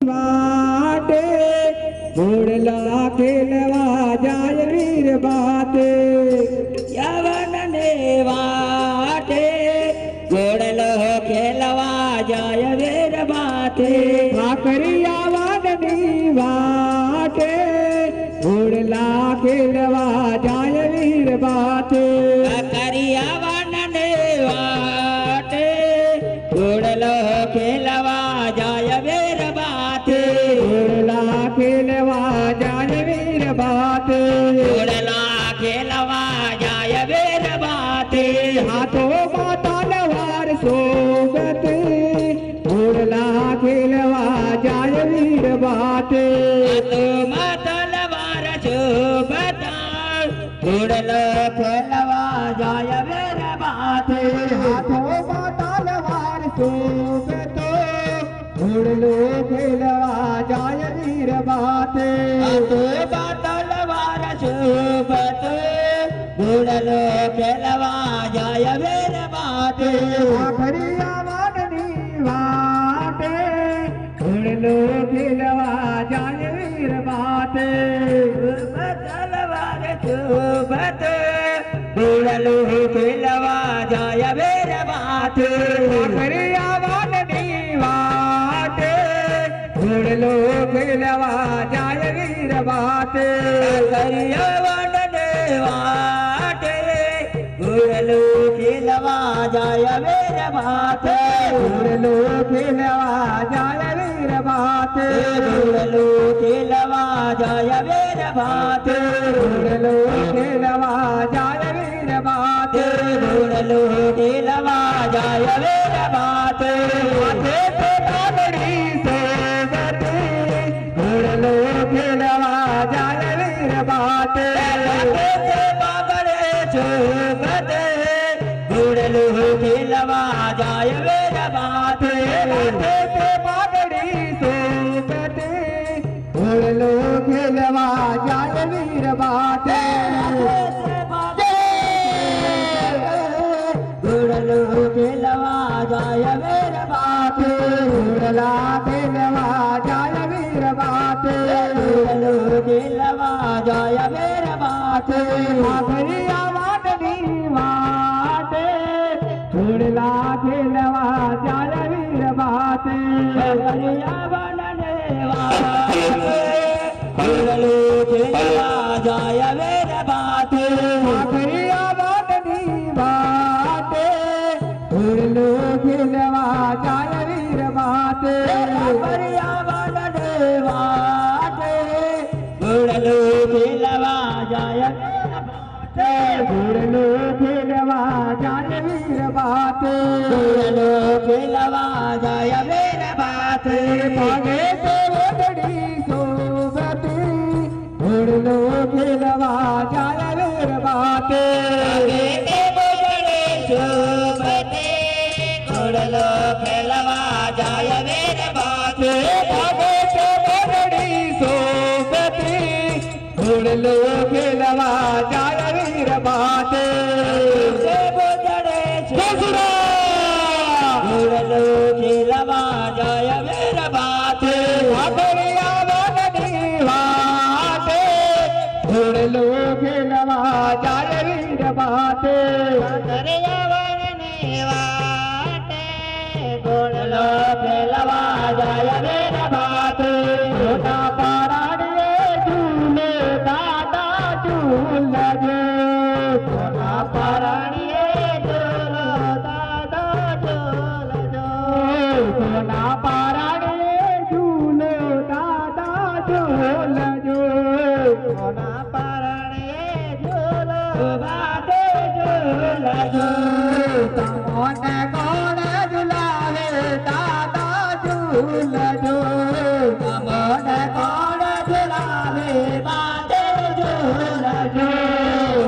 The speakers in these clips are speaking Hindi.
वाटे घोड़ला खेलवा जाय वीर बाते यवन ने वाटे घोड़लो खेलवा जाय वीर बाते भाकरिया वादनी वाटे घोड़ला खेलवा जाय वीर बाते करिया वन ने वाटे घोड़लो खेलवा जाय वीर बाते घोड़ला खेलवा जाय वीर बाते घोड़ला खेलवा जाय वीर बाते हाथों में तलवार सोबते घोड़ला खेलवा जाय वीर बाते तो मतलवार शोभता घोड़लो खेलवा जाय वीर बाते हाथों में तलवार सोबते घोड़लो खेलवा जाय वीर बाते तो मतलवार शोभता घोड़लो खेलवा जाय वीर बाते भाकरिया वादनी वाटे घोड़लो खेलवा जाय वीर बाते मतलवार शोभता घोड़लो खेलवा जाय वीर बाते भाकरिया वादनी वाटे घोड़लो खेलवा जाय वीर बाते करिया वन वाटे घोड़लो खेलवा जाय वीर बाते घोड़लो खेलवा जाय वीर बाते घोड़लो खेलवा जाय वीर बाते घोड़लो खेलवा जाय वीर बाते घोड़लो खेलवा जाय वीर बाते माथे पे बांधड़ी सोबते घोड़लो खेलवा जाय वीर बाते बाबरे शोभते घोड़लो खेलवा जाय वीर बाते माथे पे बांधड़ी सोबते घोड़लो खेलवा जाय वीर बाते घोड़लो खेलवा जाय वीर बाते घोड़ला खेलवा जाय वीर बाते घोड़लो खेलवा जाय वीर बाते भाकरिया वादनी वाटे घोड़ला खेलवा जाय वीर बाते करिया बनने वाले घोड़लो खेलवा जाय वीर बाते भाकरिया वादनी वाटे घोड़लो खेलवा जाय वीर बाते करिया बनने वाले घोड़लो खेलवा जाय वीर बाते घोड़लो खेलवा जाय वीर बाते घोड़लो खेलवा जाय वीर बाते भागे से वोदड़ी सोबते घोड़लो खेलवा जाय वीर बाते घोड़लो खेलवा जाय वीर बाते भागे से वोदड़ी सोबते घोड़लो खेलवा जाय वीर बाते घोड़लो खेलवा जाय वीर बाते भाकरिया वादनी वाटे घोड़लो खेलवा जाय वीर बाते करिया बनने वाटे घोड़लो खेलवा जाय वीर बाते छोटा पाराड़िए झूले दादा झूल जो सोना पारणिये झूलो दादा झूल जो सोना पाराड़िए झूले दादा झूल जो सोना पारणिये झूलो बाटे झूल जो तमोन कौन झुलावे दादा झूल जो मन कौन झुलावे बाटे झूल जो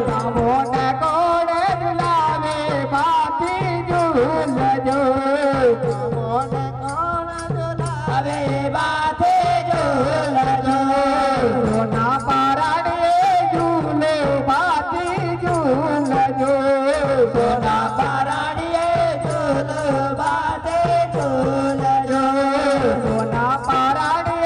तमोन कौन झुलावे बाती झूल जो मन कौन झुलावे बाटे झूल जो सोना पाराड़िए झूले बाती झूल जो सोना पारणिये झूलो बाटे झूल जो सोना पाराड़िए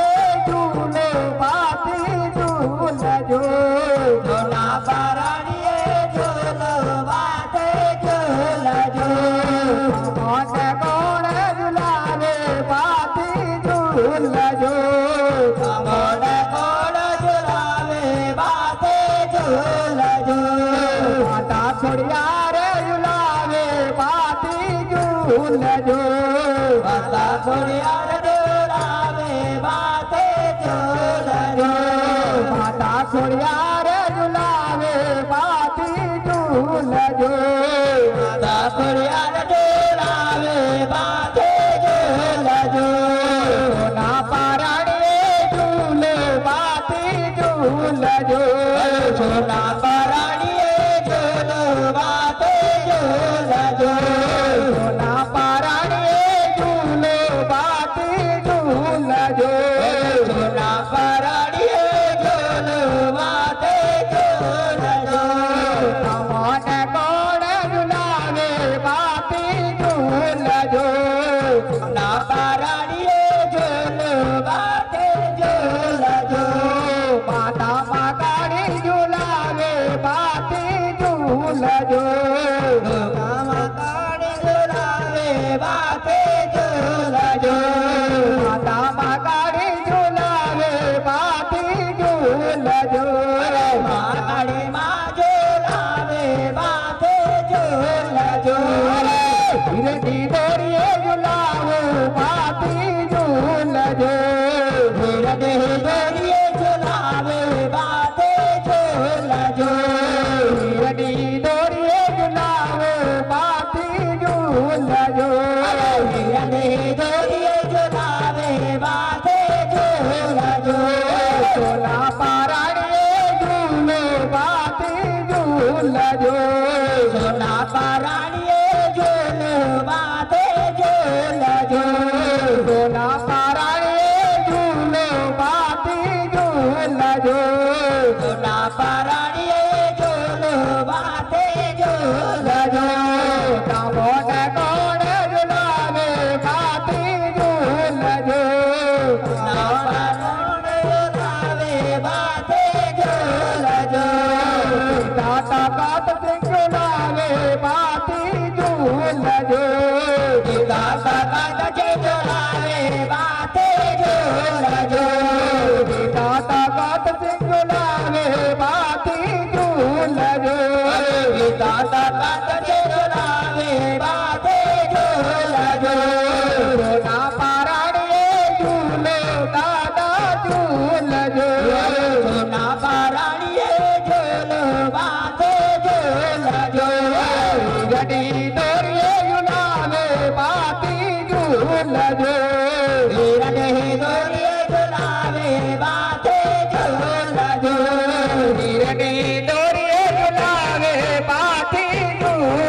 ઝૂલજો કામોને કોણ ઝુલાવે માથે ઝૂલજો માતા ખોડિયારે ઝુલાવે પાથી ઝૂલજો માતા ખોડિયાર ઝુલાવે માથે ઝૂલજો માતા ખોડિયારે ઝુલાવે પાથી ઝૂલજો માતા ખોડિયાર ઝુલાવે માથે ઝૂલજો સોના પારણીએ ઝૂલે પાથી ઝૂલજો સોના પરાણીએ ઝૂલો માથે ઝૂલજો સોના પારણીએ ઝૂલે પાથી ઝૂલજો સોના પરાણીએ ઝૂલો માથે ઝૂલજો તમને કોણ ઝુલાવે પાથી ઝૂલજો ના પરાણીએ ઝૂલો માથે ઝૂલજો માતા માતાડી ઝુલાવે પાથી ઝૂલજો ગામા કાળી ઝુલાવે માથે ઝૂલજો માતા માતાડી ઝુલાવે પાથી ઝૂલજો માતાડી માં ઝુલાવે માથે ઝૂલજો ધીરેથી દોડીએ ઝુલાવો પાથી ઝૂલજો ધીરે ધીરે દોરીએ ઝુલાવે માથે ઝૂલજો ધીરેથી દોડીએ ઝુલાવો પાથી ઝૂલજો ધીરે ધીરે દોરીએ ઝુલાવે માથે ઝૂલજો સોના પારણીએ ઝૂલે પાથી ઝૂલજો સોના પરાણીએ ઝૂલો માથે ઝૂલજો સોના પારણીએ ઝૂલે પાથી ઝૂલજો સોના પરાણીએ ઝૂલો માથે ઝૂલજો તમને કોણ ઝુલાવે પાથી ઝૂલજો ના પરાણે ઝુલાવે માથે ઝૂલજો દાતા કાત સિંહ ઝુલાવે પાથી ઝૂલજો દાતા કાંત ઝુલાવે માથે ઝૂલજો દાતા કાત સિંહ ઝુલાવે પાથી ઝૂલજો દાતા કાંત ઝુલાવે માથે ઝૂલજો સોના પારણીએ ઝૂલે દાદા ઝૂલજો સોના પરાણીએ ઝૂલો માથે ઝૂલજો ગડી દોરીએ ઝુલાવે પાથી ઝૂલજો ધીરે ધીરે દોરીએ ઝુલાવે માથે ઝૂલજો ધીરેથી દોરીએ ઝુલાવે પાથી ઝૂલજો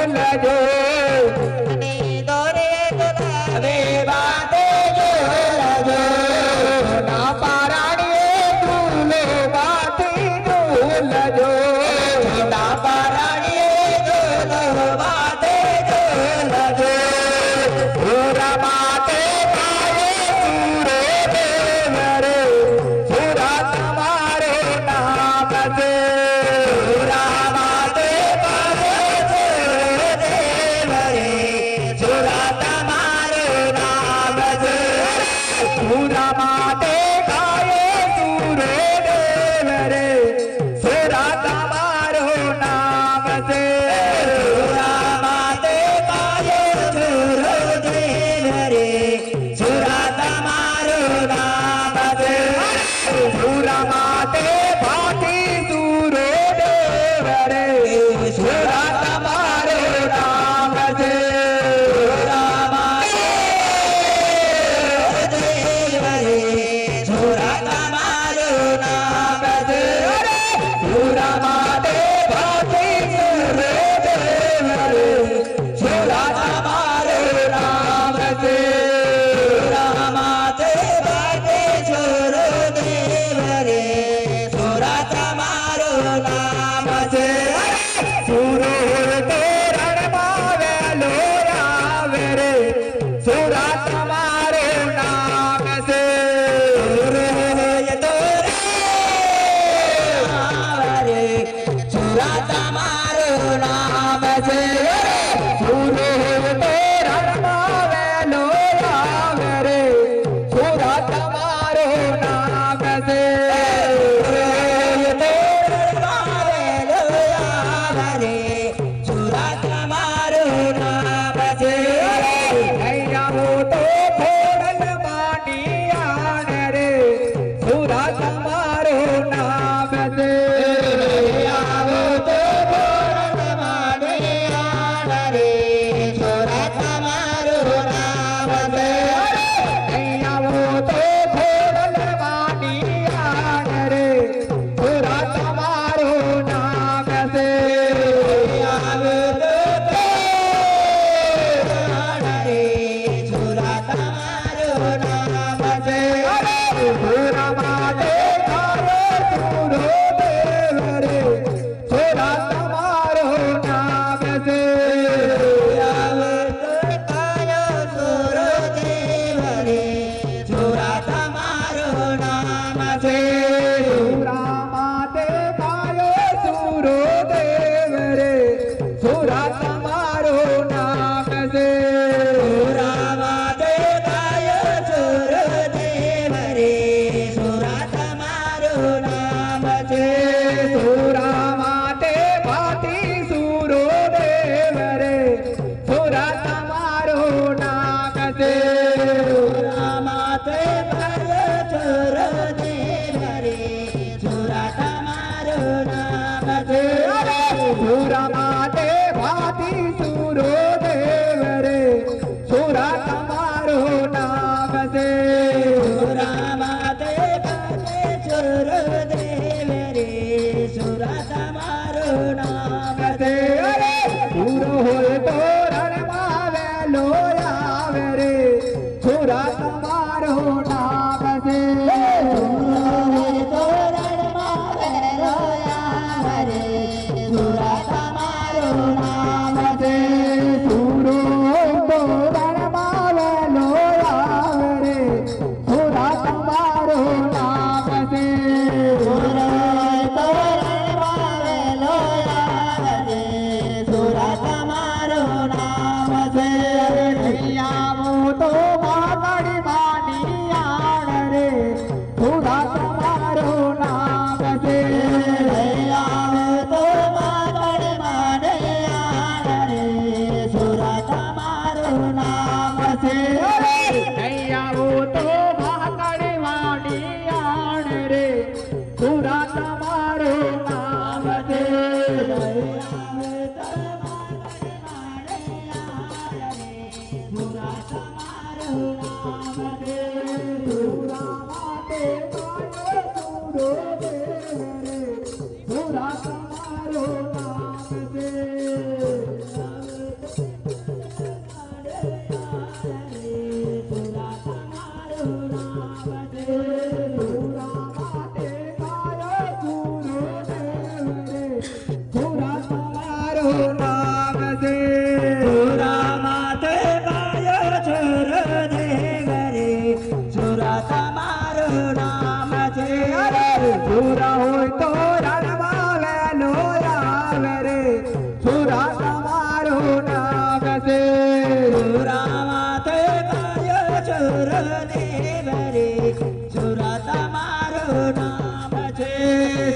તમારું નામ છે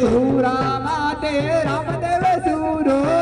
સુરા માતે રામદેવ સુરો